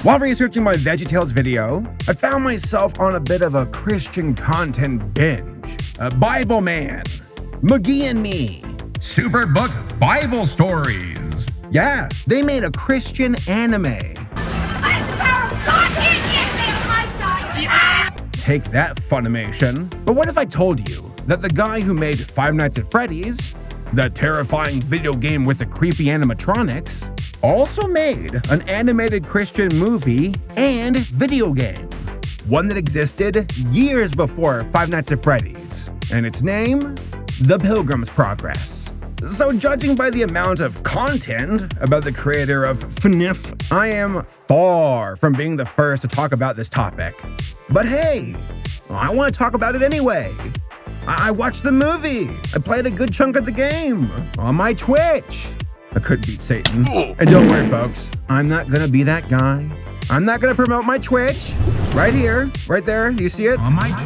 While researching my VeggieTales video, I found myself on a bit of a Christian content binge. Bible Man, McGee and Me, Superbook Bible Stories. Yeah, they made a Christian anime. Take that, Funimation. But what if I told you that the guy who made Five Nights at Freddy's, the terrifying video game with the creepy animatronics, also made an animated Christian movie and video game? One that existed years before Five Nights at Freddy's, and its name, The Pilgrim's Progress. So judging by the amount of content about the creator of FNIF, I am far from being the first to talk about this topic. But hey, I want to talk about it anyway. I watched the movie. I played a good chunk of the game on my Twitch. I couldn't beat Satan. And don't worry, folks, I'm not gonna be that guy. I'm not gonna promote my Twitch. Right here, right there, you see it? On my Twitch.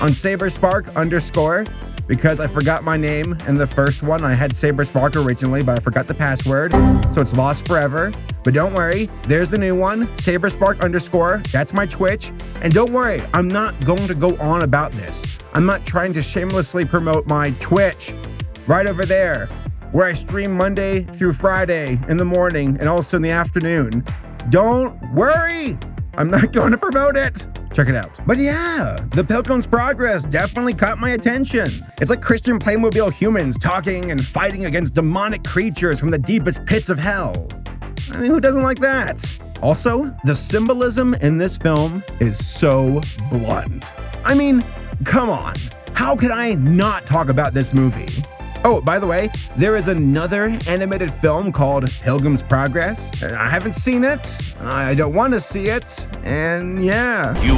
On Saberspark _ because I forgot my name in the first one. I had Saberspark originally, but I forgot the password, so it's lost forever. But don't worry, there's the new one, Saberspark _ that's my Twitch. And don't worry, I'm not going to go on about this. I'm not trying to shamelessly promote my Twitch. Right over there, where I stream Monday through Friday in the morning and also in the afternoon. Don't worry, I'm not going to promote it. Check it out. But yeah, The Pilgrim's Progress definitely caught my attention. It's like Christian Playmobil humans talking and fighting against demonic creatures from the deepest pits of hell. I mean, who doesn't like that? Also, the symbolism in this film is so blunt. I mean, come on. How could I not talk about this movie? Oh, by the way, there is another animated film called Pilgrim's Progress. I haven't seen it, I don't want to see it, and yeah. You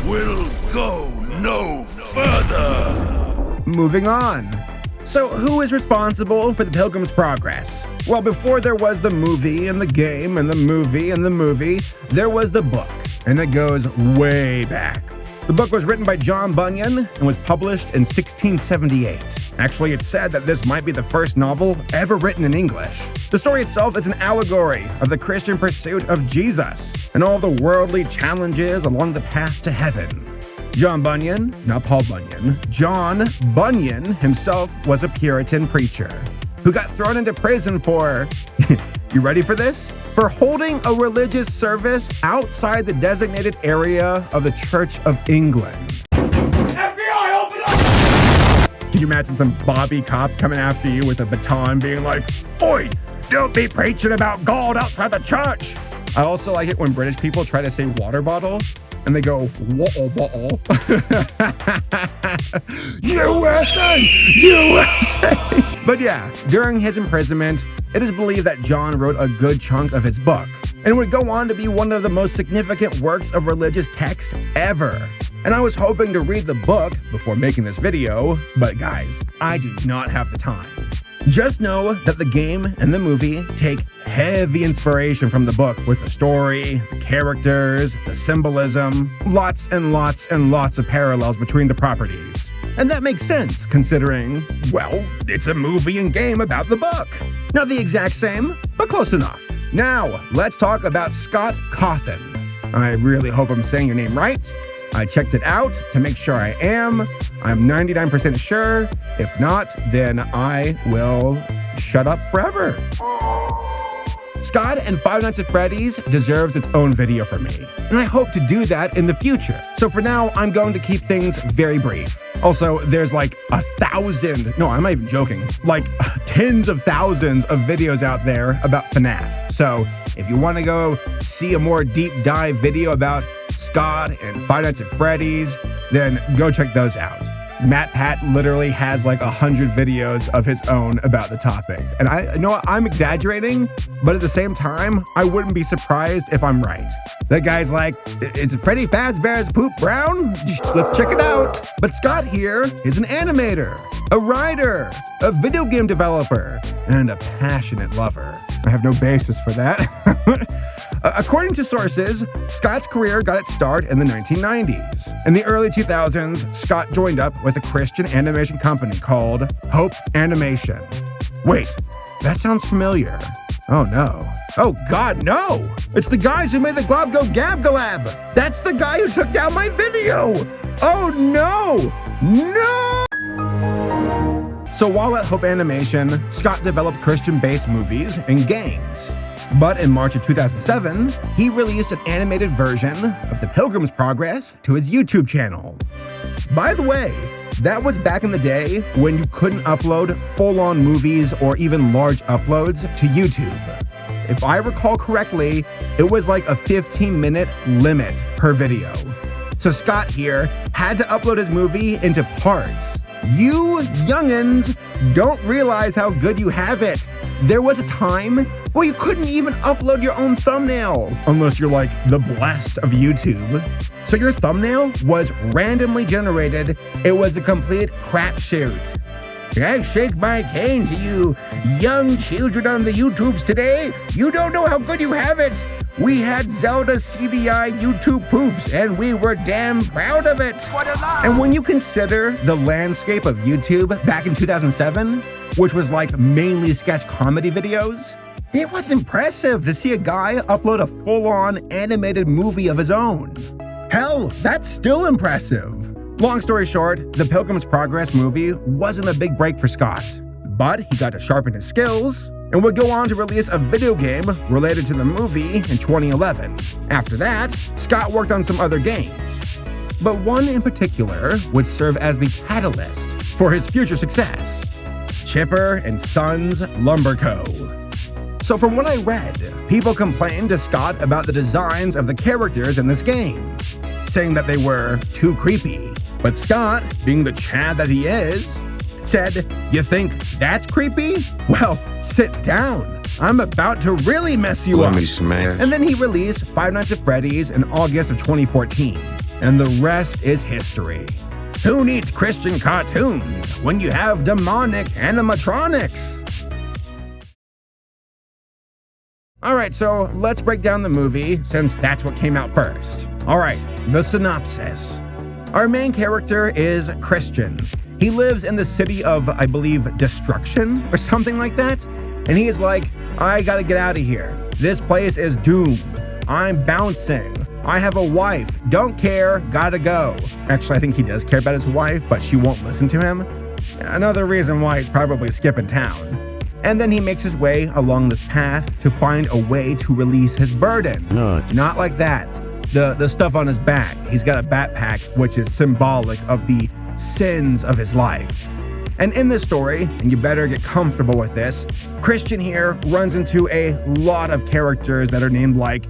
will go no further. Moving on. So who is responsible for the Pilgrim's Progress? Well, before there was the movie and the game and the movie and the movie, there was the book, and it goes way back. The book was written by John Bunyan and was published in 1678. Actually, it's said that this might be the first novel ever written in English. The story itself is an allegory of the Christian pursuit of Jesus and all the worldly challenges along the path to heaven. John Bunyan, not Paul Bunyan, John Bunyan himself was a Puritan preacher who got thrown into prison for, you ready for this? For holding a religious service outside the designated area of the Church of England. FBI, open up! Can you imagine some Bobby cop coming after you with a baton being like, "Oi, don't be preaching about God outside the church." I also like it when British people try to say water bottle and they go, "Water bottle." USA! USA! But yeah, during his imprisonment, it is believed that John wrote a good chunk of his book and would go on to be one of the most significant works of religious text ever. And I was hoping to read the book before making this video, but guys, I do not have the time. Just know that the game and the movie take heavy inspiration from the book with the story, the characters, the symbolism, lots and lots and lots of parallels between the properties. And that makes sense considering, well, it's a movie and game about the book. Not the exact same, but close enough. Now, let's talk about Scott Cawthon. I really hope I'm saying your name right. I checked it out to make sure I am. I'm 99% sure. If not, then I will shut up forever. Scott and Five Nights at Freddy's deserves its own video for me, and I hope to do that in the future. So for now, I'm going to keep things very brief. Also, there's like 1,000, no, I'm not even joking, like tens of thousands of videos out there about FNAF. So if you want to go see a more deep dive video about Scott and Five Nights at Freddy's, then go check those out. Matt Pat literally has like 100 videos of his own about the topic. And I know I'm exaggerating, but at the same time, I wouldn't be surprised if I'm right. That guy's like, is Freddy Fazbear's poop brown? Let's check it out. But Scott here is an animator, a writer, a video game developer, and a passionate lover. I have no basis for that. According to sources, Scott's career got its start in the 1990s. In the early 2000s, Scott joined up with a Christian animation company called Hope Animation. Wait, that sounds familiar. Oh no. Oh God, no! It's the guys who made the Glob Go Gab Galab! That's the guy who took down my video! Oh no! No! So while at Hope Animation, Scott developed Christian-based movies and games. But in March of 2007, he released an animated version of The Pilgrim's Progress to his YouTube channel. By the way, that was back in the day when you couldn't upload full-on movies or even large uploads to YouTube. If I recall correctly, it was like a 15-minute limit per video. So Scott here had to upload his movie into parts. You youngins don't realize how good you have it. There was a time where you couldn't even upload your own thumbnail, unless you're like the blessed of YouTube. So your thumbnail was randomly generated. It was a complete crapshoot. I shake my cane to you young children on the YouTubes today. You don't know how good you have it. We had Zelda CDI YouTube poops, and we were damn proud of it. What a lie. And when you consider the landscape of YouTube back in 2007, which was like mainly sketch comedy videos, it was impressive to see a guy upload a full-on animated movie of his own. Hell, that's still impressive. Long story short, the Pilgrim's Progress movie wasn't a big break for Scott, but he got to sharpen his skills and would go on to release a video game related to the movie in 2011. After that, Scott worked on some other games, but one in particular would serve as the catalyst for his future success: Chipper and Sons Lumber Co. So from what I read, people complained to Scott about the designs of the characters in this game, saying that they were too creepy. But Scott, being the Chad that he is, said, "You think that's creepy? Well, sit down. I'm about to really mess you up." And then he released Five Nights at Freddy's in August of 2014, and the rest is history. Who needs Christian cartoons when you have demonic animatronics? Alright, so let's break down the movie since that's what came out first. Alright, the synopsis. Our main character is Christian. He lives in the city of, I believe, Destruction or something like that. And he is like, I gotta get out of here. This place is doomed. I'm bouncing. I have a wife. Don't care. Gotta go. Actually, I think he does care about his wife, but she won't listen to him. Another reason why he's probably skipping town. And then he makes his way along this path to find a way to release his burden. Not like that. The stuff on his back. He's got a backpack, which is symbolic of the sins of his life. And in this story, and you better get comfortable with this, Christian here runs into a lot of characters that are named like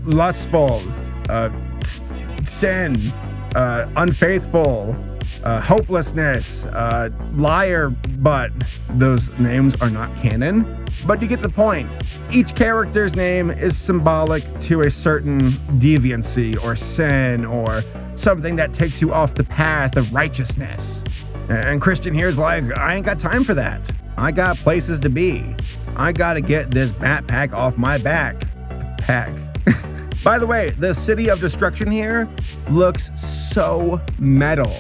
lustful, sin, unfaithful, hopelessness, liar, but those names are not canon. But you get the point. Each character's name is symbolic to a certain deviancy or sin or something that takes you off the path of righteousness. And Christian here's like, I ain't got time for that. I got places to be. I gotta get this backpack off my back. Pack. By the way, the City of Destruction here looks so metal.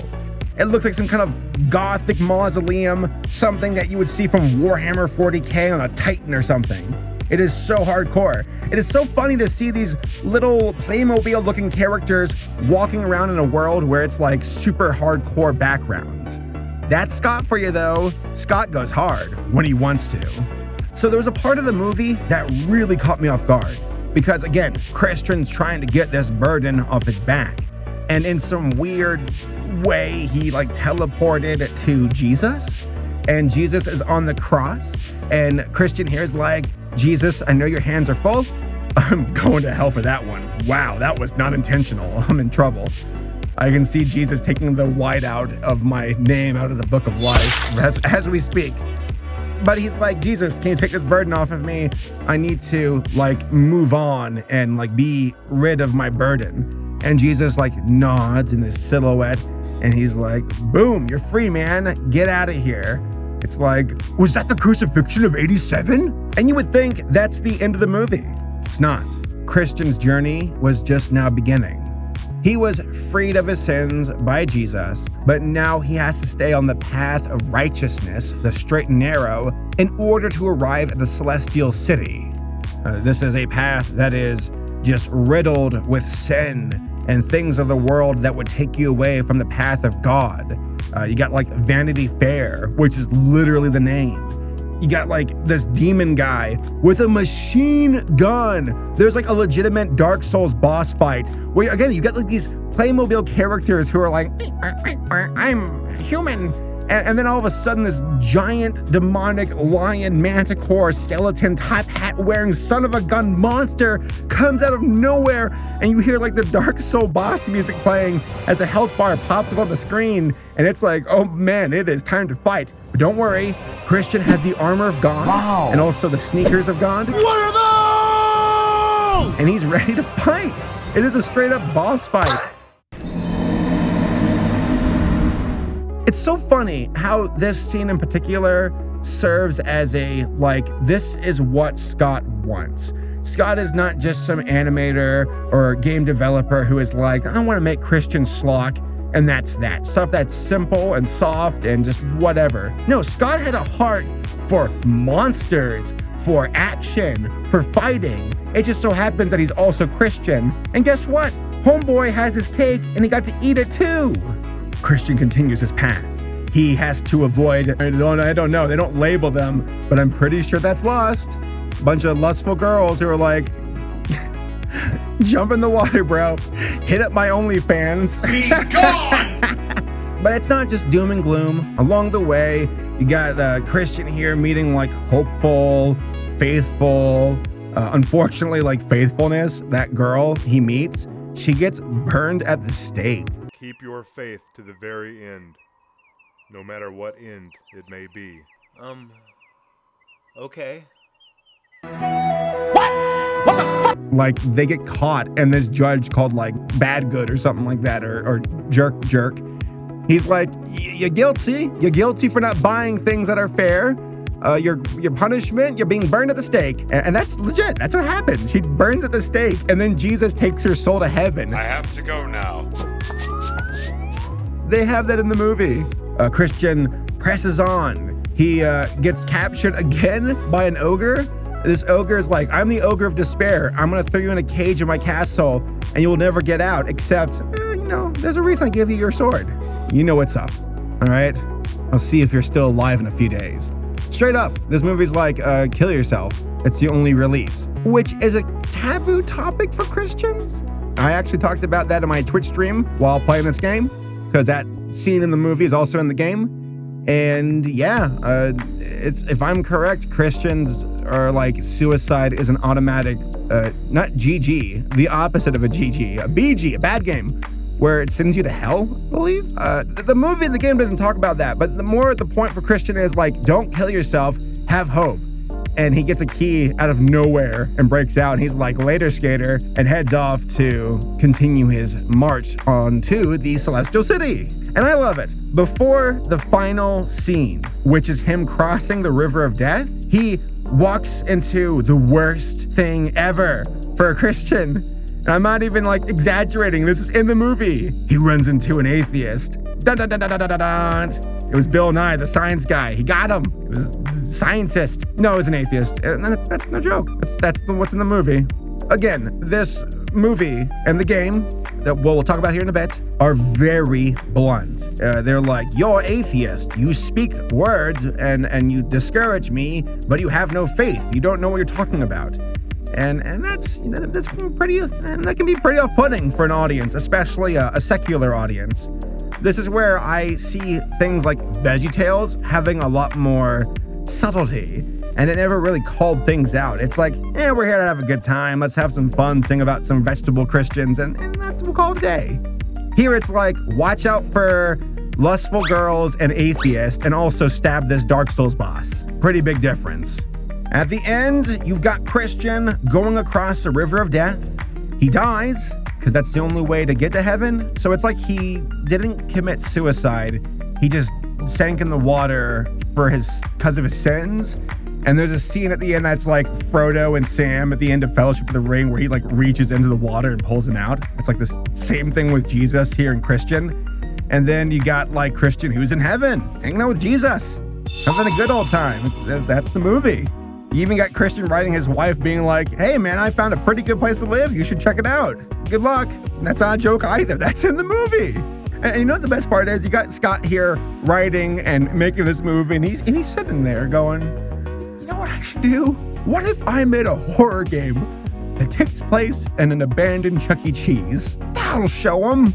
It looks like some kind of gothic mausoleum, something that you would see from Warhammer 40k on a Titan or something. It is so hardcore. It is so funny to see these little Playmobil-looking characters walking around in a world where it's like super hardcore backgrounds. That's Scott for you though. Scott goes hard when he wants to. So there was a part of the movie that really caught me off guard because again, Christian's trying to get this burden off his back. And in some weird way, he like teleported to Jesus and Jesus is on the cross. And Christian here is like, Jesus, I know your hands are full. I'm going to hell for that one. Wow, that was not intentional. I'm in trouble. I can see Jesus taking the whiteout of my name out of the book of life as we speak. But he's like, Jesus, can you take this burden off of me? I need to like move on and like be rid of my burden. And Jesus like nods in his silhouette and he's like, boom, you're free, man. Get out of here. It's like, was that the crucifixion of 87? And you would think that's the end of the movie. It's not. Christian's journey was just now beginning. He was freed of his sins by Jesus, but now he has to stay on the path of righteousness, the straight and narrow, in order to arrive at the celestial city. This is a path that is just riddled with sin and things of the world that would take you away from the path of God. You got like Vanity Fair, which is literally the name. You got like this demon guy with a machine gun. There's like a legitimate Dark Souls boss fight where again, you got like these Playmobil characters who are like, I'm human. And then all of a sudden this giant demonic lion manticore skeleton top hat wearing son of a gun monster comes out of nowhere, and you hear like the Dark Soul boss music playing as a health bar pops up on the screen, and it's like, oh man, it is time to fight. But don't worry, Christian has the armor of God and also the sneakers of God. What are those? And he's ready to fight. It is a straight up boss fight. It's so funny how this scene in particular serves as a, like, this is what Scott wants. Scott is not just some animator or game developer who is like, I want to make Christian schlock, and that's that. Stuff that's simple and soft and just whatever. No, Scott had a heart for monsters, for action, for fighting. It just so happens that he's also Christian. And guess what? Homeboy has his cake and he got to eat it too. Christian continues his path. He has to avoid, I don't know, they don't label them, but I'm pretty sure that's Lust. Bunch of lustful girls who are like, jump in the water, bro. Hit up my OnlyFans. Be gone! But it's not just doom and gloom. Along the way, you got Christian here meeting like hopeful, faithful, unfortunately like faithfulness. That girl he meets, she gets burned at the stake. Keep your faith to the very end, no matter what end it may be. Okay. Like they get caught and this judge called like bad good or something like that, or jerk. He's like, you're guilty for not buying things that are fair. Your punishment, you're being burned at the stake. And that's legit, that's what happened. She burns at the stake and then Jesus takes her soul to heaven. I have to go now. They have that in the movie. Christian presses on. He gets captured again by an ogre. This ogre is like, I'm the ogre of despair. I'm gonna throw you in a cage in my castle and you'll never get out, except, there's a reason I give you your sword. You know what's up, all right? I'll see if you're still alive in a few days. Straight up, this movie's like, kill yourself. It's the only release, which is a taboo topic for Christians. I actually talked about that in my Twitch stream while playing this game, because that scene in the movie is also in the game. And yeah, it's, if I'm correct, Christians are like, suicide is an automatic, not GG, the opposite of a GG, a BG, a bad game, where it sends you to hell, I believe. The movie and the game doesn't talk about that, but the point for Christian is like, don't kill yourself, have hope. And he gets a key out of nowhere and breaks out. And he's like, later, skater, and heads off to continue his march on to the Celestial City. And I love it. Before the final scene, which is him crossing the River of Death, he walks into the worst thing ever for a Christian. And I'm not even like exaggerating. This is in the movie. He runs into an atheist. Dun, dun, dun, dun, dun, dun, dun, dun. It was Bill Nye, the science guy. He got him. It was a scientist. No, it was an atheist. And that's no joke. That's what's in the movie. Again, this movie and the game that we'll talk about here in a bit are very blunt. They're like, you're atheist. You speak words and you discourage me, but you have no faith. You don't know what you're talking about. And that's pretty, and that can be pretty off-putting for an audience, especially a secular audience. This is where I see things like VeggieTales having a lot more subtlety, and it never really called things out. It's like, we're here to have a good time. Let's have some fun, sing about some vegetable Christians, and that's what we'll call it a day. Here it's like, watch out for lustful girls and atheists, and also stab this Dark Souls boss. Pretty big difference. At the end, you've got Christian going across the River of Death. He dies, because that's the only way to get to heaven. So it's like he didn't commit suicide. He just sank in the water because of his sins. And there's a scene at the end that's like Frodo and Sam at the end of Fellowship of the Ring where he like reaches into the water and pulls him out. It's like the same thing with Jesus here in Christian. And then you got like Christian who's in heaven, hanging out with Jesus, having a good old time. That's the movie. You even got Christian writing his wife being like, hey man, I found a pretty good place to live. You should check it out. Good luck. That's not a joke either. That's in the movie. And you know what the best part is? You got Scott here writing and making this movie, and he's sitting there going, you know what I should do? What if I made a horror game that takes place in an abandoned Chuck E. Cheese? That'll show him.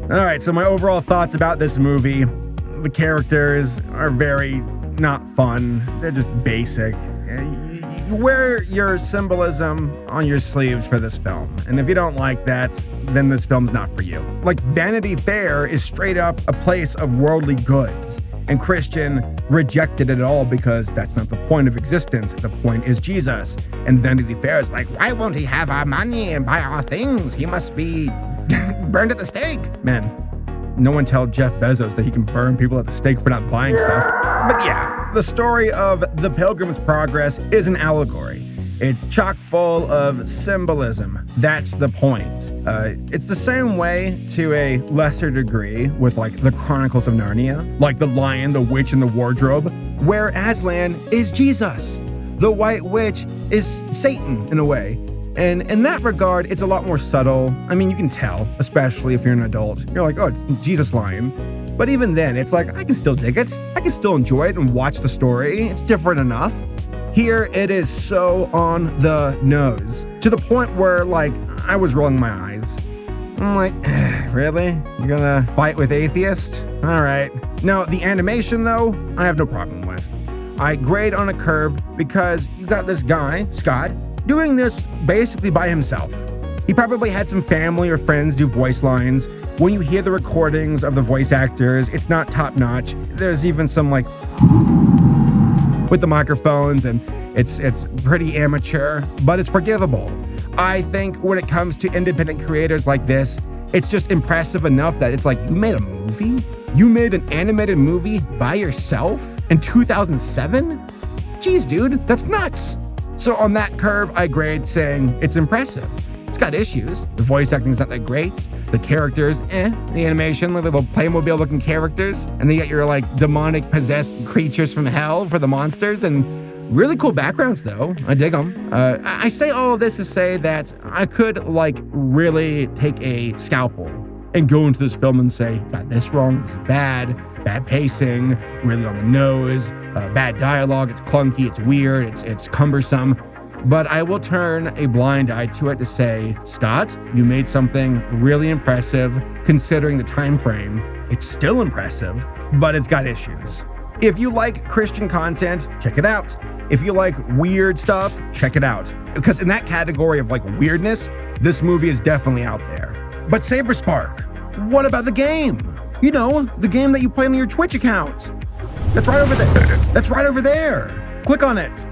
All right, so my overall thoughts about this movie. The characters are very not fun. They're just basic. You wear your symbolism on your sleeves for this film. And if you don't like that, then this film's not for you. Like Vanity Fair is straight up a place of worldly goods. And Christian rejected it all because that's not the point of existence. The point is Jesus. And Vanity Fair is like, why won't he have our money and buy our things? He must be burned at the stake. Man, no one tell Jeff Bezos that he can burn people at the stake for not buying stuff. But yeah, the story of The Pilgrim's Progress is an allegory. It's chock full of symbolism. That's the point. It's the same way to a lesser degree with like the Chronicles of Narnia, like the Lion, the Witch, and the Wardrobe, where Aslan is Jesus. The White Witch is Satan in a way. And in that regard, it's a lot more subtle. I mean, you can tell, especially if you're an adult. You're like, oh, it's Jesus Lion. But even then, it's like, I can still dig it. I can still enjoy it and watch the story. It's different enough. Here, it is so on the nose, to the point where, like, I was rolling my eyes. I'm like, really? You're gonna fight with atheists? All right. Now, the animation, though, I have no problem with. I grade on a curve because you got this guy, Scott, doing this basically by himself. He probably had some family or friends do voice lines. When you hear the recordings of the voice actors, it's not top-notch. There's even some like with the microphones, and it's pretty amateur, but it's forgivable. I think when it comes to independent creators like this, it's just impressive enough that it's like, you made a movie? You made an animated movie by yourself in 2007? Jeez, dude, that's nuts. So on that curve, I grade saying it's impressive. It's got issues. The voice acting is not that great. The characters, The animation, like little Playmobil-looking characters. And then you got your like demonic possessed creatures from hell for the monsters. And really cool backgrounds though. I dig them. I say all of this to say that I could like really take a scalpel and go into this film and say, got this wrong, this is bad pacing, really on the nose, bad dialogue, it's clunky, it's weird, it's cumbersome. But I will turn a blind eye to it to say, Scott, you made something really impressive considering the time frame. It's still impressive, but it's got issues. If you like Christian content, check it out. If you like weird stuff, check it out. Because in that category of like weirdness, this movie is definitely out there. But Saberspark, what about the game? You know, the game that you play on your Twitch account. That's right over there. That's right over there. Click on it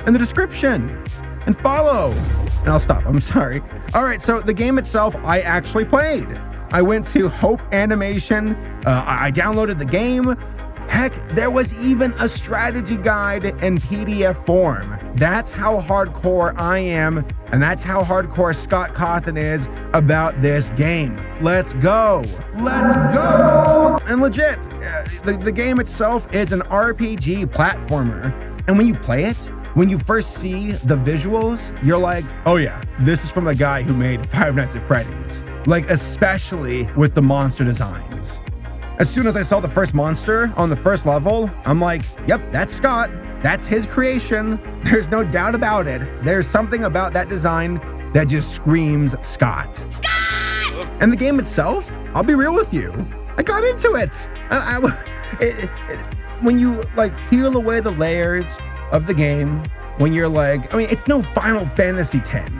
in the description and follow. And I'll stop, I'm sorry. All right, so the game itself, I actually played. I went to Hope Animation. I downloaded the game. Heck, there was even a strategy guide in PDF form. That's how hardcore I am, and that's how hardcore Scott Cawthon is about this game. Let's go. Let's go. And legit, the game itself is an RPG platformer. And when you play it, when you first see the visuals, you're like, oh yeah, this is from the guy who made Five Nights at Freddy's. Like, especially with the monster designs. As soon as I saw the first monster on the first level, I'm like, yep, that's Scott. That's his creation. There's no doubt about it. There's something about that design that just screams Scott. Scott! And the game itself, I'll be real with you, I got into it. When you like peel away the layers of the game, when you're like, I mean, it's no Final Fantasy X.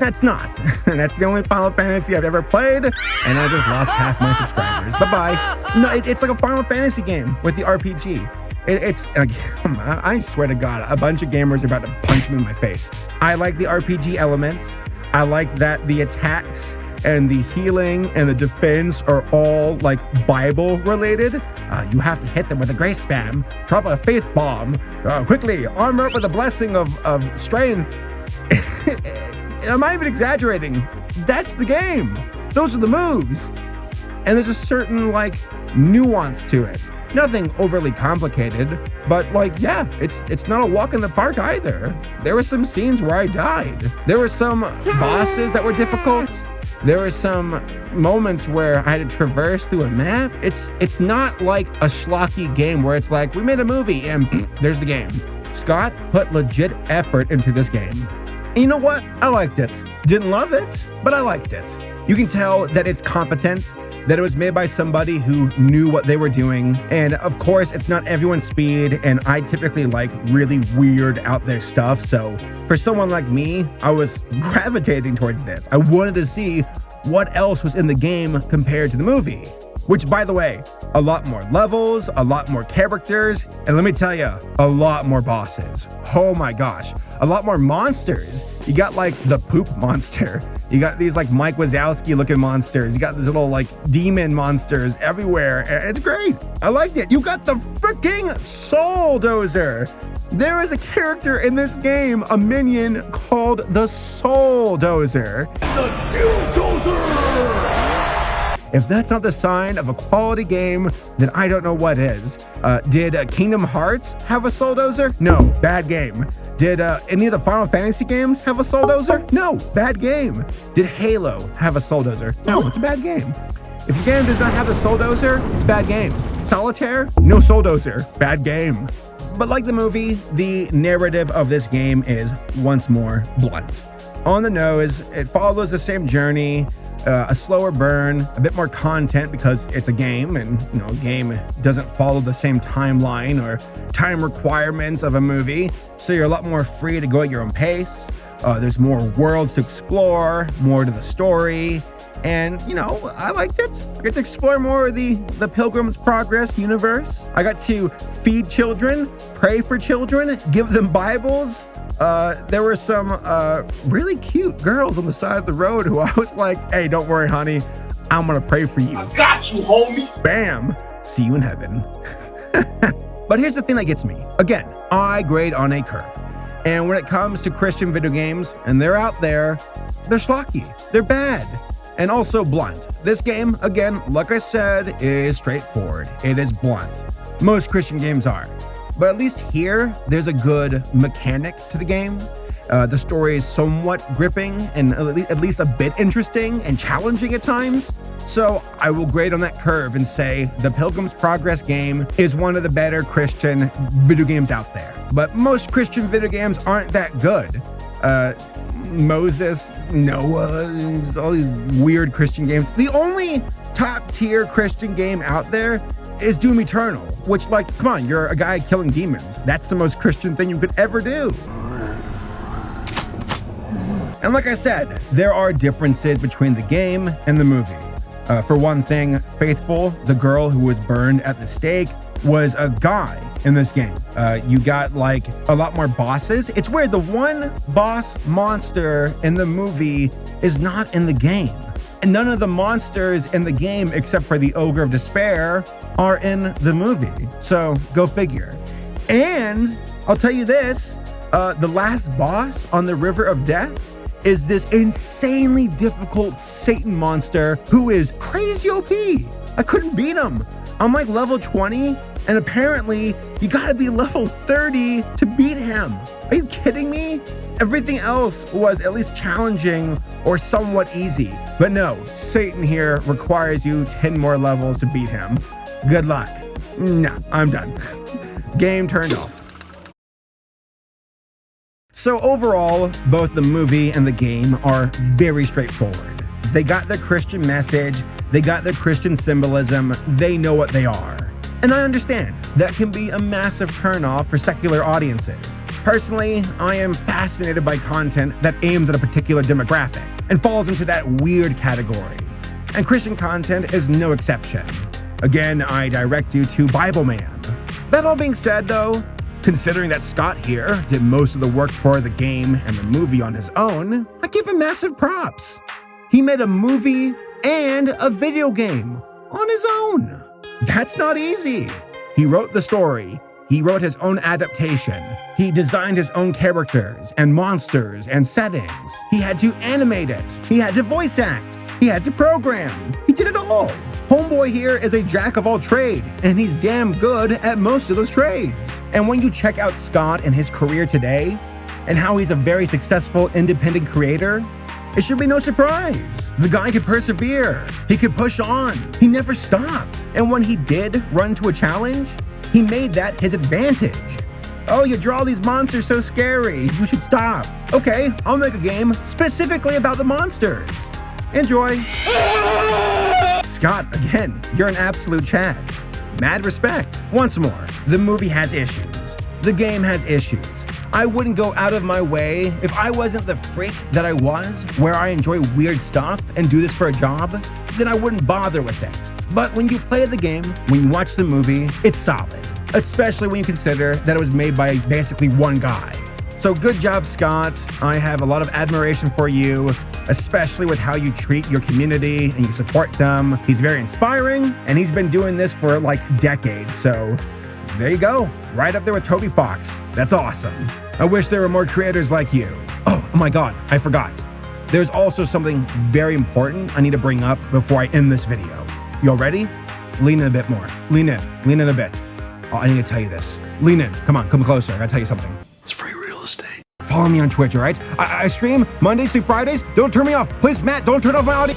That's not. That's the only Final Fantasy I've ever played, and I just lost half my subscribers. Bye-bye. No, it's like a Final Fantasy game with the RPG. I swear to God, a bunch of gamers are about to punch me in my face. I like the RPG element. I like that the attacks and the healing and the defense are all like Bible related. You have to hit them with a grace spam, drop a faith bomb, quickly armor up with a blessing of strength. I'm not even exaggerating. That's the game. Those are the moves. And there's a certain like nuance to it. Nothing overly complicated, but like, yeah, it's not a walk in the park either. There were some scenes where I died. There were some bosses that were difficult. There were some moments where I had to traverse through a map. It's not like a schlocky game where it's like, we made a movie and there's the game. Scott put legit effort into this game. And you know what? I liked it. Didn't love it, but I liked it. You can tell that it's competent, that it was made by somebody who knew what they were doing. And of course, it's not everyone's speed, and I typically like really weird out there stuff. So for someone like me, I was gravitating towards this. I wanted to see what else was in the game compared to the movie. Which, by the way, a lot more levels, a lot more characters, and let me tell you, a lot more bosses. Oh my gosh, a lot more monsters. You got like the poop monster. You got these like Mike Wazowski looking monsters. You got these little like demon monsters everywhere. It's great. I liked it. You got the freaking Soul Dozer. There is a character in this game, a minion called the Soul Dozer. The Dildozer! If that's not the sign of a quality game, then I don't know what is. Did Kingdom Hearts have a Soul Dozer? No, bad game. Did any of the Final Fantasy games have a Soul Dozer? No, bad game. Did Halo have a Soul Dozer? No, it's a bad game. If your game does not have a Soul Dozer, it's a bad game. Solitaire? No Soul Dozer. Bad game. But like the movie, the narrative of this game is once more blunt. On the nose, it follows the same journey, a slower burn, a bit more content because it's a game, and a game doesn't follow the same timeline or time requirements of a movie, so you're a lot more free to go at your own pace. There's more worlds to explore, more to the story, and I liked it. I got to explore more of the Pilgrim's Progress universe. I got to feed children, pray for children, give them Bibles. There were some really cute girls on the side of the road who I was like, hey, don't worry, honey, I'm gonna pray for you. I got you, homie. Bam, see you in heaven. But here's the thing that gets me. Again, I grade on a curve. And when it comes to Christian video games, and they're out there, they're schlocky, they're bad, and also blunt. This game, again, like I said, is straightforward. It is blunt. Most Christian games are. But at least here, there's a good mechanic to the game. The story is somewhat gripping and at least a bit interesting and challenging at times. So I will grade on that curve and say the Pilgrim's Progress game is one of the better Christian video games out there. But most Christian video games aren't that good. Moses, Noah, all these weird Christian games. The only top tier Christian game out there is Doom Eternal, which, like, come on, you're a guy killing demons. That's the most Christian thing you could ever do. And like I said, there are differences between the game and the movie. For one thing, Faithful, the girl who was burned at the stake, was a guy in this game. You got like a lot more bosses. It's weird, the one boss monster in the movie is not in the game. And none of the monsters in the game, except for the Ogre of Despair, are in the movie. So go figure. And I'll tell you this, the last boss on the River of Death is this insanely difficult Satan monster who is crazy OP. I couldn't beat him. I'm like level 20, and apparently you gotta be level 30 to beat him. Are you kidding me? Everything else was at least challenging or somewhat easy. But no, Satan here requires you 10 more levels to beat him. Good luck. No, I'm done. Game turned off. So overall, both the movie and the game are very straightforward. They got the Christian message, they got the Christian symbolism, they know what they are. And I understand, that can be a massive turnoff for secular audiences. Personally, I am fascinated by content that aims at a particular demographic and falls into that weird category. And Christian content is no exception. Again, I direct you to Bible Man. That all being said though, Considering that Scott here did most of the work for the game and the movie on his own, I give him massive props. He made a movie and a video game on his own. That's not easy. He wrote the story. He wrote his own adaptation. He designed his own characters and monsters and settings. He had to animate it. He had to voice act. He had to program. He did it all. Homeboy here is a jack of all trade, and he's damn good at most of those trades. And when you check out Scott and his career today, and how he's a very successful independent creator, it should be no surprise. The guy could persevere. He could push on. He never stopped. And when he did run to a challenge, he made that his advantage. Oh, you draw these monsters so scary. You should stop. Okay, I'll make a game specifically about the monsters. Enjoy. Scott, again, you're an absolute Chad. Mad respect. Once more, the movie has issues. The game has issues. I wouldn't go out of my way if I wasn't the freak that I was, where I enjoy weird stuff and do this for a job, then I wouldn't bother with it. But when you play the game, when you watch the movie, it's solid. Especially when you consider that it was made by basically one guy. So good job, Scott. I have a lot of admiration for you, especially with how you treat your community and you support them. He's very inspiring, and he's been doing this for like decades, so there you go. Right up there with Toby Fox. That's awesome. I wish there were more creators like you. Oh my God, I forgot. There's also something very important I need to bring up before I end this video. You all ready? Lean in a bit more. Lean in a bit. Oh, I need to tell you this. Lean in, come on, come closer. I gotta tell you something. It's free real estate. Follow me on Twitch, all right? I stream Mondays through Fridays. Don't turn me off. Please, Matt, don't turn off my audio.